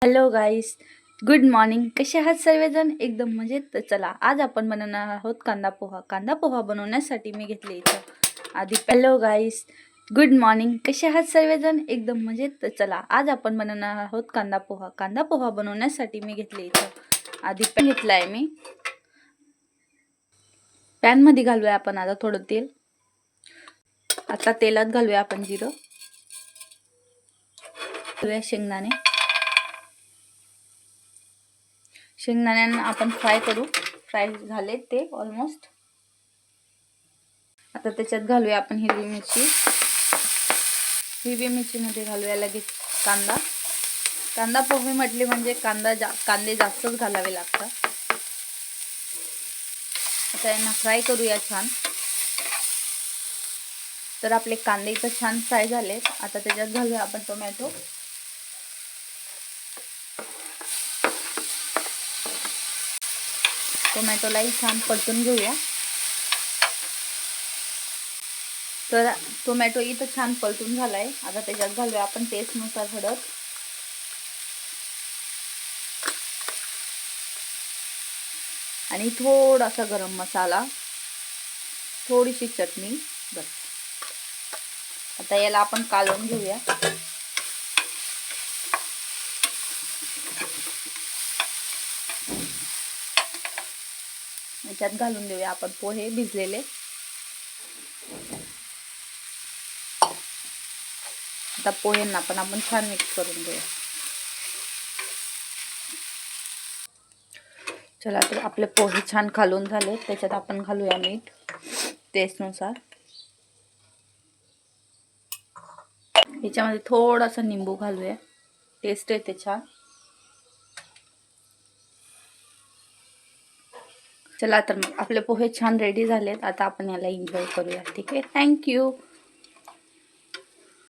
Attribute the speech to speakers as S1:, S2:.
S1: Hello गाईस, good morning. कसे आहात सर्वजण? एकदम मजेत. तर चला, आज आपण बनवणार आहोत कांदा पोहा. कांदा पोहा बनवण्यासाठी मी घेतले इथं आधी. हॅलो गाईस, गुड मॉर्निंग. कसे आहात सर्वजण? एकदम मजेत. तर चला, आज आपण बनवणार आहोत कांदा पोहा. कांदा पोहा बनवण्यासाठी मी घेतले इथं आधी पॅन घेतला आहे मी. पॅनमध्ये घालूया आपण आता थोडं तेल. आता तेलात घालूया आपण जिरं, घालूया शेंगदाण्यांना आपण फ्राय करू. फ्राय झाले ते ऑलमोस्ट. आता त्याच्यात घालूया आपण हिरवी मिरची. हिरवी मिरचीमध्ये घालूया लगेच कांदा. कांदा पोहे म्हटले म्हणजे कांदे जास्तच घालावे लागतात. आता यांना फ्राय करूया छान. तर आपले कांदे इथं छान फ्राय झाले. आता त्याच्यात घालूया आपण टोमॅटो. टोमॅटोलाही छान परतून घेऊया. तर टोमॅटो इथं छान परतून झालाय. आता त्याच्यात घालूया आपण टेस्टनुसार हळद, आणि थोडासा गरम मसाला, थोडीशी चटणी, बस. आता याला आपण कालवून घेऊया. याच्यात घालून देऊया आपण पोहे भिजलेले. आता पोहेंना पण आपण छान मिक्स करून घेऊया. चला, तर आपले पोहे छान कालवून झाले. त्याच्यात आपण घालूया मीठ टेस्टनुसार. याच्यामध्ये थोडासा निंबू घालूया, टेस्ट येते छान. चला, तर मग आपले पोहे छान रेडी झालेत. आता आपण याला एन्जॉय करूया. ठीक आहे, थँक्यू.